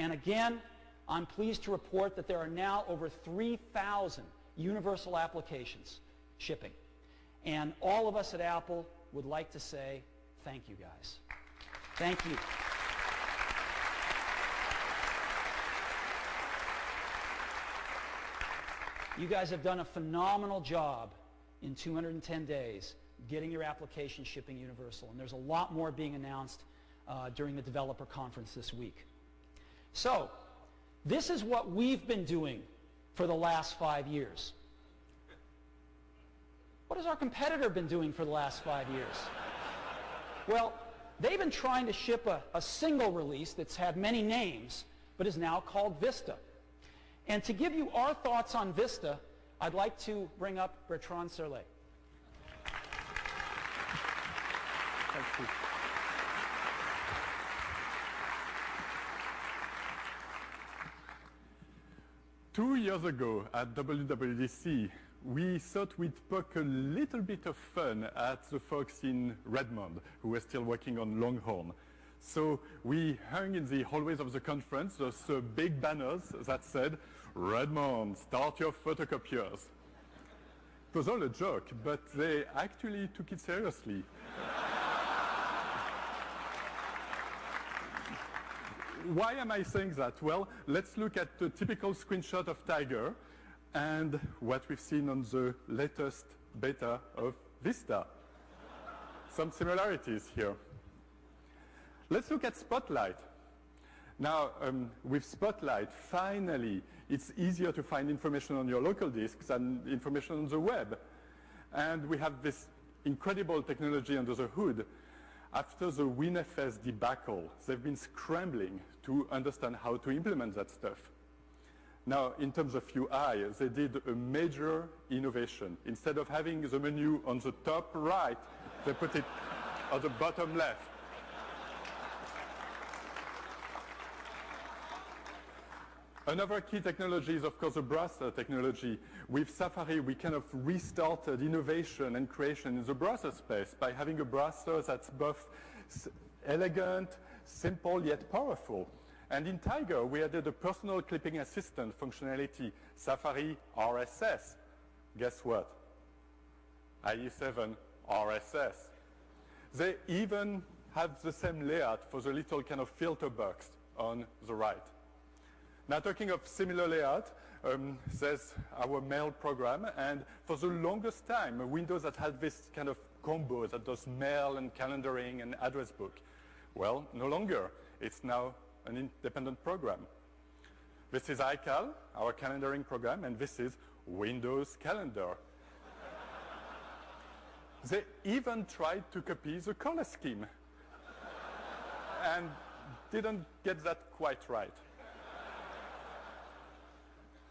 And again, I'm pleased to report that there are now over 3,000 universal applications shipping. And all of us at Apple would like to say thank you, guys. Thank you. You guys have done a phenomenal job in 210 days getting your application shipping universal, and there's a lot more being announced during the developer conference this week. So, this is what we've been doing for the last 5 years. What has our competitor been doing for the last 5 years? Well, they've been trying to ship a single release that's had many names, but is now called Vista. And to give you our thoughts on Vista, I'd like to bring up Bertrand Serlet. Thank you. Two years ago at WWDC, we thought we'd poke a little bit of fun at the folks in Redmond who were still working on Longhorn. So we hung in the hallways of the conference those big banners that said, "Redmond, start your photocopiers." It was all a joke, but they actually took it seriously. Why am I saying that? Well, let's look at the typical screenshot of Tiger and what we've seen on the latest beta of Vista. Some similarities here. Let's look at Spotlight. Now, with Spotlight, finally, it's easier to find information on your local disks than information on the web. And we have this incredible technology under the hood. After the WinFS debacle, they've been scrambling to understand how to implement that stuff. Now, in terms of UI, they did a major innovation. Instead of having the menu on the top right, they put it on the bottom left. Another key technology is, of course, the browser technology. With Safari, we kind of restarted innovation and creation in the browser space by having a browser that's both elegant, simple, yet powerful. And in Tiger, we added a personal clipping assistant functionality, Safari RSS. Guess what? IE7 RSS. They even have the same layout for the little kind of filter box on the right. Now, talking of similar layout, there's our mail program, and for the longest time, Windows had had this kind of combo that does mail and calendaring and address book. Well, no longer. It's now an independent program. This is iCal, our calendaring program, and this is Windows Calendar. They even tried to copy the color scheme and didn't get that quite right.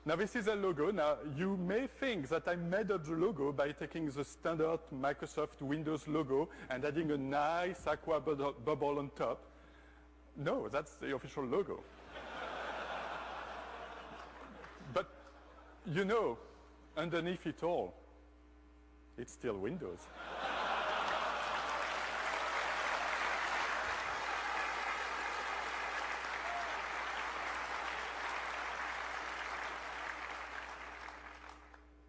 Now, this is a logo. Now, you may think that I made up the logo by taking the standard Microsoft Windows logo and adding a nice aqua bubble on top. No, that's the official logo. But, you know, underneath it all, it's still Windows.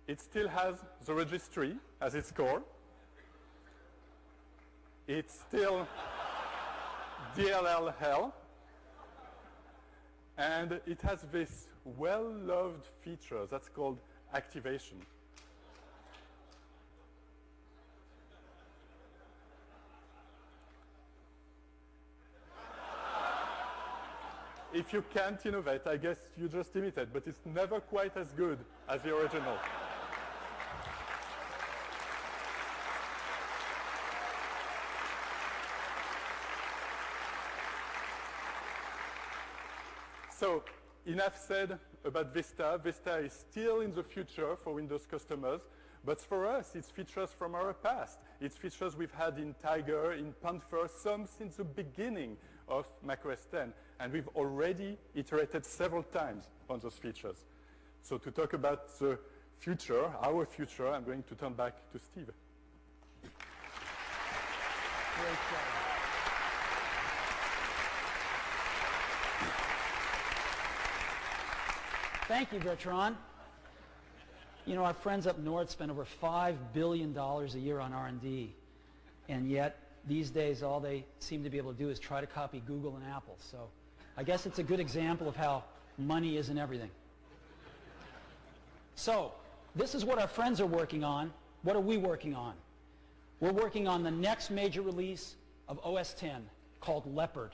It still has the registry as its core. It's still DLL hell. And it has this well-loved feature that's called activation. If you can't innovate, I guess you just imitate, but it's never quite as good as the original. So, enough said about Vista. Vista is still in the future for Windows customers, but for us, it's features from our past. It's features we've had in Tiger, in Panther, some since the beginning of macOS 10, and we've already iterated several times on those features. So to talk about the future, our future, I'm going to turn back to Steve. Great job. Thank you, Bertrand. You know, our friends up north spend over $5 billion a year on R&D, and yet these days all they seem to be able to do is try to copy Google and Apple. So I guess it's a good example of how money isn't everything. So this is what our friends are working on. What are we working on? We're working on the next major release of OS X called Leopard.